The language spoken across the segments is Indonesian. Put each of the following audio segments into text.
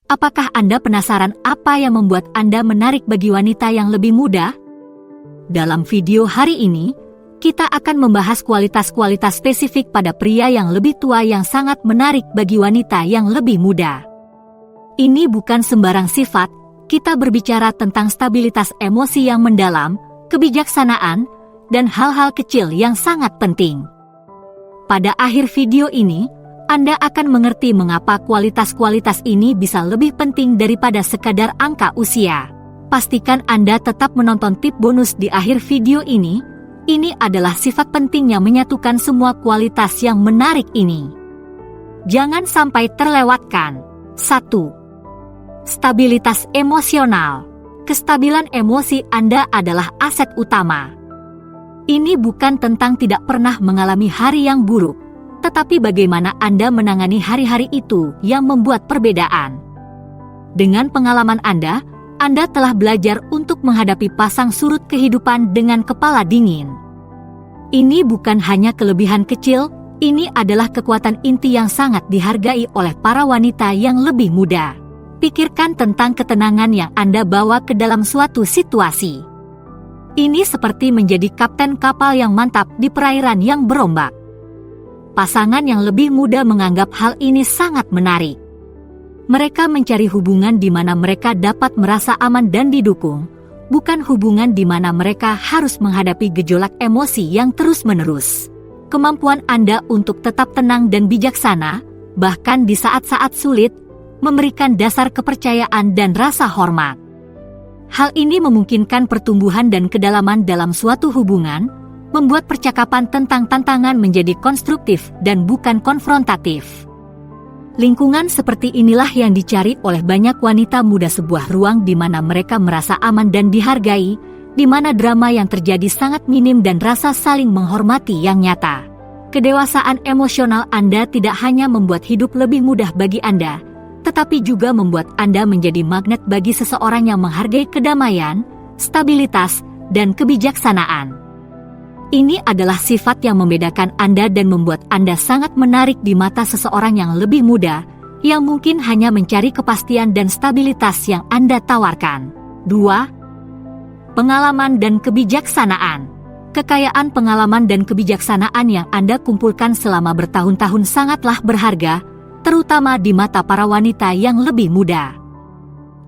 Apakah Anda penasaran apa yang membuat Anda menarik bagi wanita yang lebih muda? Dalam video hari ini, kita akan membahas kualitas-kualitas spesifik pada pria yang lebih tua yang sangat menarik bagi wanita yang lebih muda. Ini bukan sembarang sifat, kita berbicara tentang stabilitas emosi yang mendalam, kebijaksanaan, dan hal-hal kecil yang sangat penting. Pada akhir video ini, Anda akan mengerti mengapa kualitas-kualitas ini bisa lebih penting daripada sekadar angka usia. Pastikan Anda tetap menonton tip bonus di akhir video ini. Ini adalah sifat penting yang menyatukan semua kualitas yang menarik ini. Jangan sampai terlewatkan. 1. Stabilitas emosional. Kestabilan emosi Anda adalah aset utama. Ini bukan tentang tidak pernah mengalami hari yang buruk, tetapi bagaimana Anda menangani hari-hari itu yang membuat perbedaan. Dengan pengalaman Anda telah belajar untuk menghadapi pasang surut kehidupan dengan kepala dingin. Ini bukan hanya kelebihan kecil, ini adalah kekuatan inti yang sangat dihargai oleh para wanita yang lebih muda. Pikirkan tentang ketenangan yang Anda bawa ke dalam suatu situasi. Ini seperti menjadi kapten kapal yang mantap di perairan yang berombak. Pasangan yang lebih muda menganggap hal ini sangat menarik. Mereka mencari hubungan di mana mereka dapat merasa aman dan didukung, bukan hubungan di mana mereka harus menghadapi gejolak emosi yang terus-menerus. Kemampuan Anda untuk tetap tenang dan bijaksana, bahkan di saat-saat sulit, memberikan dasar kepercayaan dan rasa hormat. Hal ini memungkinkan pertumbuhan dan kedalaman dalam suatu hubungan, membuat percakapan tentang tantangan menjadi konstruktif dan bukan konfrontatif. Lingkungan seperti inilah yang dicari oleh banyak wanita muda, sebuah ruang di mana mereka merasa aman dan dihargai, di mana drama yang terjadi sangat minim dan rasa saling menghormati yang nyata. Kedewasaan emosional Anda tidak hanya membuat hidup lebih mudah bagi Anda, tetapi juga membuat Anda menjadi magnet bagi seseorang yang menghargai kedamaian, stabilitas, dan kebijaksanaan. Ini adalah sifat yang membedakan Anda dan membuat Anda sangat menarik di mata seseorang yang lebih muda, yang mungkin hanya mencari kepastian dan stabilitas yang Anda tawarkan. 2. Pengalaman dan kebijaksanaan. Kekayaan pengalaman dan kebijaksanaan yang Anda kumpulkan selama bertahun-tahun sangatlah berharga, terutama di mata para wanita yang lebih muda.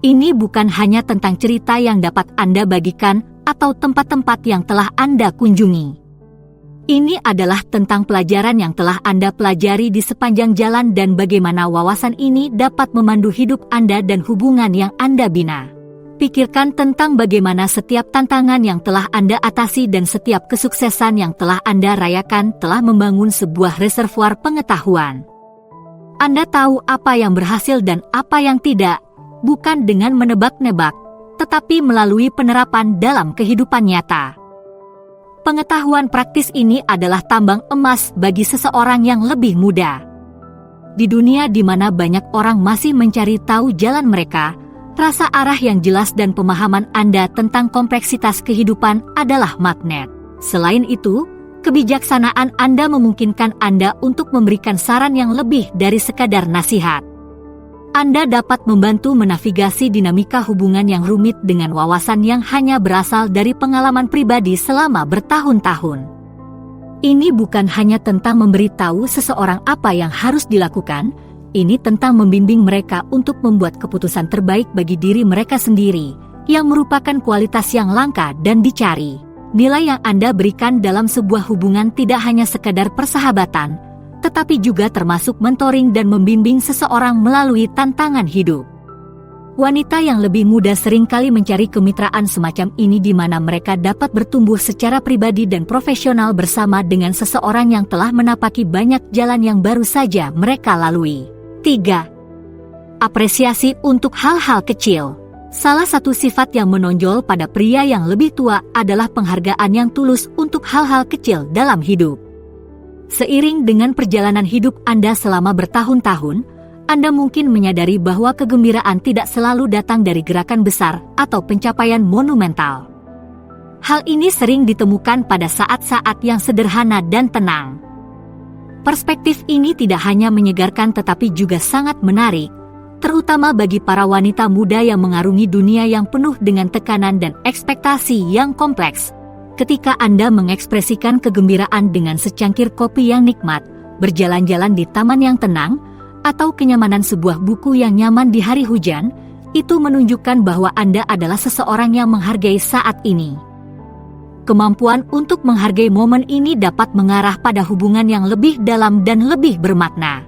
Ini bukan hanya tentang cerita yang dapat Anda bagikan atau tempat-tempat yang telah Anda kunjungi. Ini adalah tentang pelajaran yang telah Anda pelajari di sepanjang jalan dan bagaimana wawasan ini dapat memandu hidup Anda dan hubungan yang Anda bina. Pikirkan tentang bagaimana setiap tantangan yang telah Anda atasi dan setiap kesuksesan yang telah Anda rayakan telah membangun sebuah reservoir pengetahuan. Anda tahu apa yang berhasil dan apa yang tidak, bukan dengan menebak-nebak, tetapi melalui penerapan dalam kehidupan nyata. Pengetahuan praktis ini adalah tambang emas bagi seseorang yang lebih muda. Di dunia di mana banyak orang masih mencari tahu jalan mereka, rasa arah yang jelas dan pemahaman Anda tentang kompleksitas kehidupan adalah magnet. Selain itu, kebijaksanaan Anda memungkinkan Anda untuk memberikan saran yang lebih dari sekadar nasihat. Anda dapat membantu menavigasi dinamika hubungan yang rumit dengan wawasan yang hanya berasal dari pengalaman pribadi selama bertahun-tahun. Ini bukan hanya tentang memberitahu seseorang apa yang harus dilakukan, ini tentang membimbing mereka untuk membuat keputusan terbaik bagi diri mereka sendiri, yang merupakan kualitas yang langka dan dicari. Nilai yang Anda berikan dalam sebuah hubungan tidak hanya sekadar persahabatan, tetapi juga termasuk mentoring dan membimbing seseorang melalui tantangan hidup. Wanita yang lebih muda seringkali mencari kemitraan semacam ini di mana mereka dapat bertumbuh secara pribadi dan profesional bersama dengan seseorang yang telah menapaki banyak jalan yang baru saja mereka lalui. 3. Apresiasi untuk hal-hal kecil. Salah satu sifat yang menonjol pada pria yang lebih tua adalah penghargaan yang tulus untuk hal-hal kecil dalam hidup. Seiring dengan perjalanan hidup Anda selama bertahun-tahun, Anda mungkin menyadari bahwa kegembiraan tidak selalu datang dari gerakan besar atau pencapaian monumental. Hal ini sering ditemukan pada saat-saat yang sederhana dan tenang. Perspektif ini tidak hanya menyegarkan tetapi juga sangat menarik, terutama bagi para wanita muda yang mengarungi dunia yang penuh dengan tekanan dan ekspektasi yang kompleks. Ketika Anda mengekspresikan kegembiraan dengan secangkir kopi yang nikmat, berjalan-jalan di taman yang tenang, atau kenyamanan sebuah buku yang nyaman di hari hujan, itu menunjukkan bahwa Anda adalah seseorang yang menghargai saat ini. Kemampuan untuk menghargai momen ini dapat mengarah pada hubungan yang lebih dalam dan lebih bermakna.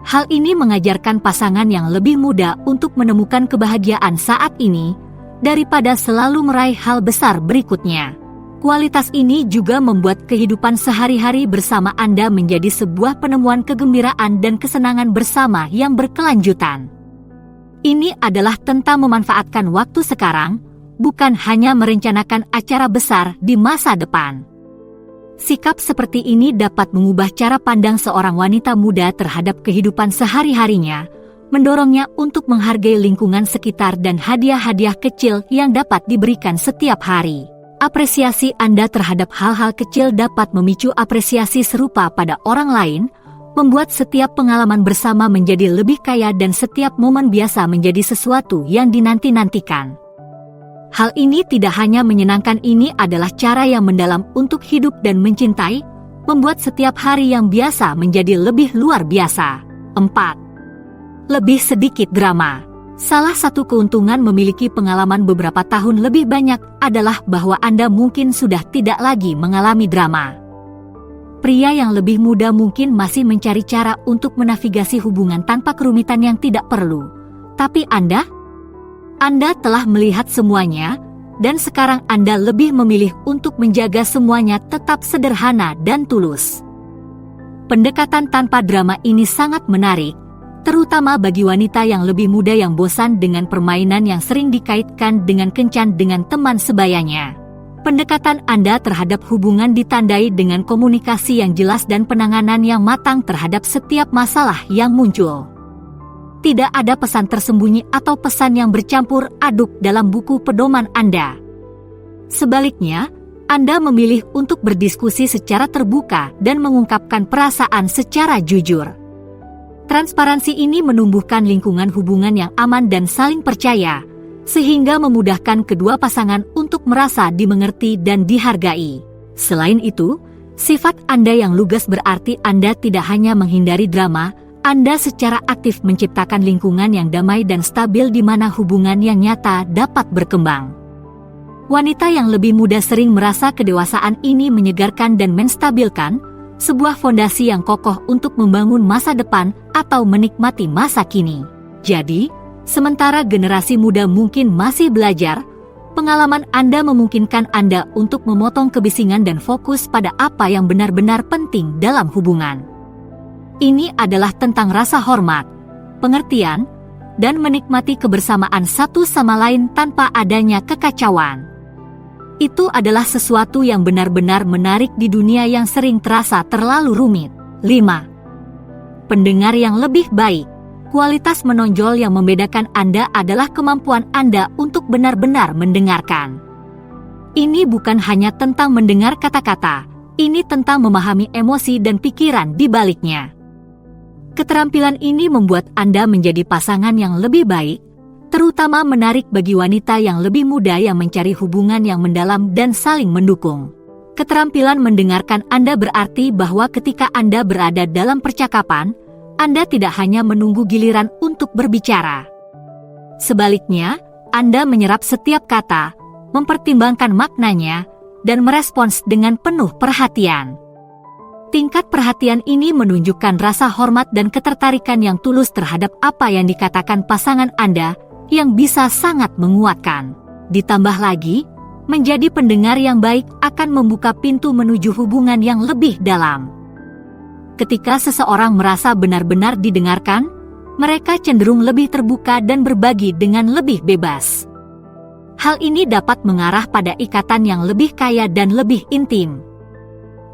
Hal ini mengajarkan pasangan yang lebih muda untuk menemukan kebahagiaan saat ini, daripada selalu meraih hal besar berikutnya. Kualitas ini juga membuat kehidupan sehari-hari bersama Anda menjadi sebuah penemuan kegembiraan dan kesenangan bersama yang berkelanjutan. Ini adalah tentang memanfaatkan waktu sekarang, bukan hanya merencanakan acara besar di masa depan. Sikap seperti ini dapat mengubah cara pandang seorang wanita muda terhadap kehidupan sehari-harinya, mendorongnya untuk menghargai lingkungan sekitar dan hadiah-hadiah kecil yang dapat diberikan setiap hari. Apresiasi Anda terhadap hal-hal kecil dapat memicu apresiasi serupa pada orang lain, membuat setiap pengalaman bersama menjadi lebih kaya dan setiap momen biasa menjadi sesuatu yang dinanti-nantikan. Hal ini tidak hanya menyenangkan, ini adalah cara yang mendalam untuk hidup dan mencintai, membuat setiap hari yang biasa menjadi lebih luar biasa. 4. Lebih sedikit drama. Salah satu keuntungan memiliki pengalaman beberapa tahun lebih banyak adalah bahwa Anda mungkin sudah tidak lagi mengalami drama. Pria yang lebih muda mungkin masih mencari cara untuk menavigasi hubungan tanpa kerumitan yang tidak perlu. Tapi Anda telah melihat semuanya, dan sekarang Anda lebih memilih untuk menjaga semuanya tetap sederhana dan tulus. Pendekatan tanpa drama ini sangat menarik, terutama bagi wanita yang lebih muda yang bosan dengan permainan yang sering dikaitkan dengan kencan dengan teman sebayanya. Pendekatan Anda terhadap hubungan ditandai dengan komunikasi yang jelas dan penanganan yang matang terhadap setiap masalah yang muncul. Tidak ada pesan tersembunyi atau pesan yang bercampur aduk dalam buku pedoman Anda. Sebaliknya, Anda memilih untuk berdiskusi secara terbuka dan mengungkapkan perasaan secara jujur. Transparansi ini menumbuhkan lingkungan hubungan yang aman dan saling percaya, sehingga memudahkan kedua pasangan untuk merasa dimengerti dan dihargai. Selain itu, sifat Anda yang lugas berarti Anda tidak hanya menghindari drama, Anda secara aktif menciptakan lingkungan yang damai dan stabil di mana hubungan yang nyata dapat berkembang. Wanita yang lebih muda sering merasa kedewasaan ini menyegarkan dan menstabilkan, sebuah fondasi yang kokoh untuk membangun masa depan atau menikmati masa kini. Jadi, sementara generasi muda mungkin masih belajar, pengalaman Anda memungkinkan Anda untuk memotong kebisingan dan fokus pada apa yang benar-benar penting dalam hubungan. Ini adalah tentang rasa hormat, pengertian, dan menikmati kebersamaan satu sama lain tanpa adanya kekacauan. Itu adalah sesuatu yang benar-benar menarik di dunia yang sering terasa terlalu rumit. 5. Pendengar yang lebih baik. Kualitas menonjol yang membedakan Anda adalah kemampuan Anda untuk benar-benar mendengarkan. Ini bukan hanya tentang mendengar kata-kata, ini tentang memahami emosi dan pikiran di baliknya. Keterampilan ini membuat Anda menjadi pasangan yang lebih baik, terutama menarik bagi wanita yang lebih muda yang mencari hubungan yang mendalam dan saling mendukung. Keterampilan mendengarkan Anda berarti bahwa ketika Anda berada dalam percakapan, Anda tidak hanya menunggu giliran untuk berbicara. Sebaliknya, Anda menyerap setiap kata, mempertimbangkan maknanya, dan merespons dengan penuh perhatian. Tingkat perhatian ini menunjukkan rasa hormat dan ketertarikan yang tulus terhadap apa yang dikatakan pasangan Anda, yang bisa sangat menguatkan. Ditambah lagi, menjadi pendengar yang baik akan membuka pintu menuju hubungan yang lebih dalam. Ketika seseorang merasa benar-benar didengarkan, mereka cenderung lebih terbuka dan berbagi dengan lebih bebas. Hal ini dapat mengarah pada ikatan yang lebih kaya dan lebih intim.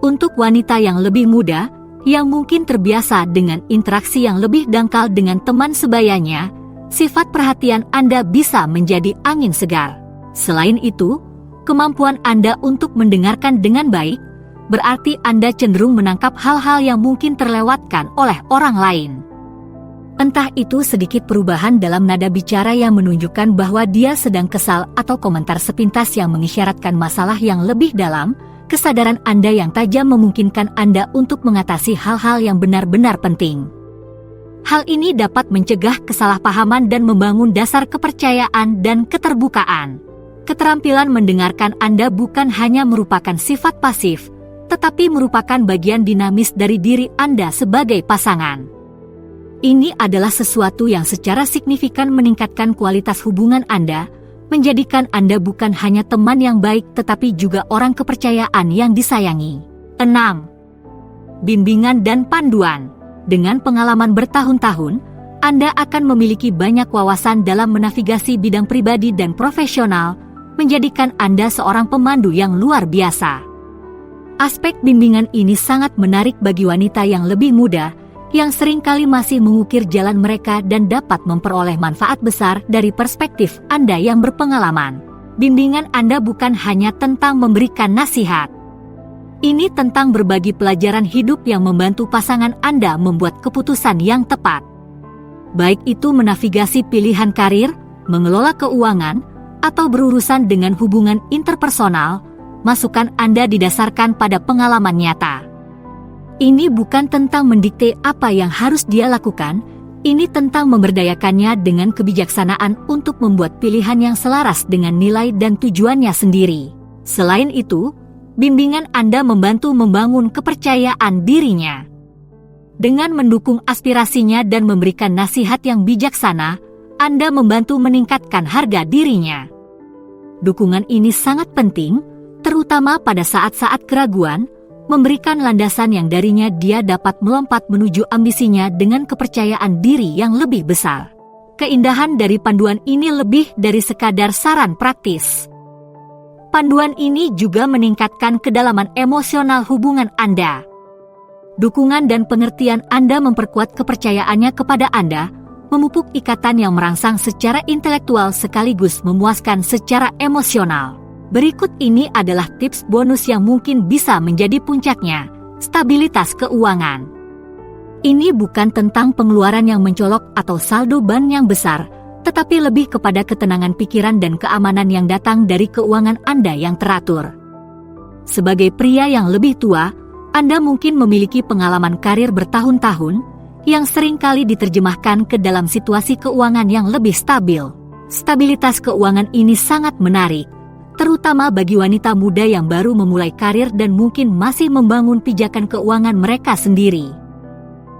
Untuk wanita yang lebih muda, yang mungkin terbiasa dengan interaksi yang lebih dangkal dengan teman sebayanya, sifat perhatian Anda bisa menjadi angin segar. Selain itu, kemampuan Anda untuk mendengarkan dengan baik, berarti Anda cenderung menangkap hal-hal yang mungkin terlewatkan oleh orang lain. Entah itu sedikit perubahan dalam nada bicara yang menunjukkan bahwa dia sedang kesal atau komentar sepintas yang mengisyaratkan masalah yang lebih dalam, kesadaran Anda yang tajam memungkinkan Anda untuk mengatasi hal-hal yang benar-benar penting. Hal ini dapat mencegah kesalahpahaman dan membangun dasar kepercayaan dan keterbukaan. Keterampilan mendengarkan Anda bukan hanya merupakan sifat pasif, tetapi merupakan bagian dinamis dari diri Anda sebagai pasangan. Ini adalah sesuatu yang secara signifikan meningkatkan kualitas hubungan Anda, menjadikan Anda bukan hanya teman yang baik tetapi juga orang kepercayaan yang disayangi. 6. Bimbingan dan panduan. Dengan pengalaman bertahun-tahun, Anda akan memiliki banyak wawasan dalam menavigasi bidang pribadi dan profesional, menjadikan Anda seorang pemandu yang luar biasa. Aspek bimbingan ini sangat menarik bagi wanita yang lebih muda, yang seringkali masih mengukir jalan mereka dan dapat memperoleh manfaat besar dari perspektif Anda yang berpengalaman. Bimbingan Anda bukan hanya tentang memberikan nasihat. Ini tentang berbagi pelajaran hidup yang membantu pasangan Anda membuat keputusan yang tepat. Baik itu menavigasi pilihan karir, mengelola keuangan, atau berurusan dengan hubungan interpersonal, masukan Anda didasarkan pada pengalaman nyata. Ini bukan tentang mendikte apa yang harus dia lakukan, ini tentang memberdayakannya dengan kebijaksanaan untuk membuat pilihan yang selaras dengan nilai dan tujuannya sendiri. Selain itu, bimbingan Anda membantu membangun kepercayaan dirinya. Dengan mendukung aspirasinya dan memberikan nasihat yang bijaksana, Anda membantu meningkatkan harga dirinya. Dukungan ini sangat penting, terutama pada saat-saat keraguan, memberikan landasan yang darinya dia dapat melompat menuju ambisinya dengan kepercayaan diri yang lebih besar. Keindahan dari panduan ini lebih dari sekadar saran praktis. Panduan ini juga meningkatkan kedalaman emosional hubungan Anda. Dukungan dan pengertian Anda memperkuat kepercayaannya kepada Anda, memupuk ikatan yang merangsang secara intelektual sekaligus memuaskan secara emosional. Berikut ini adalah tips bonus yang mungkin bisa menjadi puncaknya, stabilitas keuangan. Ini bukan tentang pengeluaran yang mencolok atau saldo ban yang besar, tetapi lebih kepada ketenangan pikiran dan keamanan yang datang dari keuangan Anda yang teratur. Sebagai pria yang lebih tua, Anda mungkin memiliki pengalaman karir bertahun-tahun, yang seringkali diterjemahkan ke dalam situasi keuangan yang lebih stabil. Stabilitas keuangan ini sangat menarik, terutama bagi wanita muda yang baru memulai karir dan mungkin masih membangun pijakan keuangan mereka sendiri.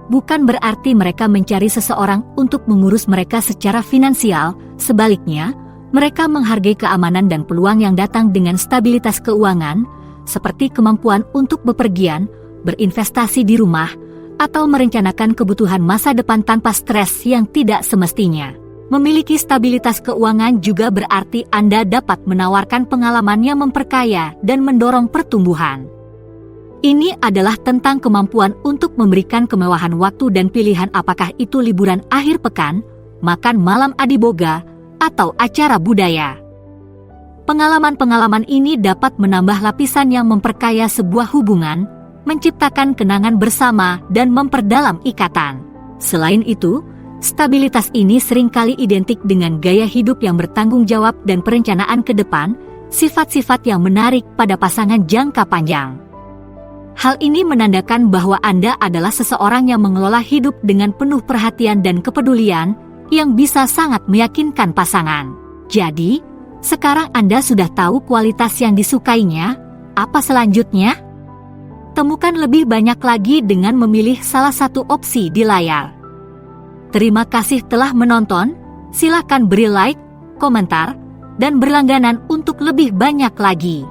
Bukan berarti mereka mencari seseorang untuk mengurus mereka secara finansial, sebaliknya, mereka menghargai keamanan dan peluang yang datang dengan stabilitas keuangan, seperti kemampuan untuk bepergian, berinvestasi di rumah, atau merencanakan kebutuhan masa depan tanpa stres yang tidak semestinya. Memiliki stabilitas keuangan juga berarti Anda dapat menawarkan pengalaman yang memperkaya dan mendorong pertumbuhan. Ini adalah tentang kemampuan untuk memberikan kemewahan waktu dan pilihan, apakah itu liburan akhir pekan, makan malam adiboga, atau acara budaya. Pengalaman-pengalaman ini dapat menambah lapisan yang memperkaya sebuah hubungan, menciptakan kenangan bersama dan memperdalam ikatan. Selain itu, stabilitas ini seringkali identik dengan gaya hidup yang bertanggung jawab dan perencanaan ke depan, sifat-sifat yang menarik pada pasangan jangka panjang. Hal ini menandakan bahwa Anda adalah seseorang yang mengelola hidup dengan penuh perhatian dan kepedulian, yang bisa sangat meyakinkan pasangan. Jadi, sekarang Anda sudah tahu kualitas yang disukainya, apa selanjutnya? Temukan lebih banyak lagi dengan memilih salah satu opsi di layar. Terima kasih telah menonton, silakan beri like, komentar, dan berlangganan untuk lebih banyak lagi.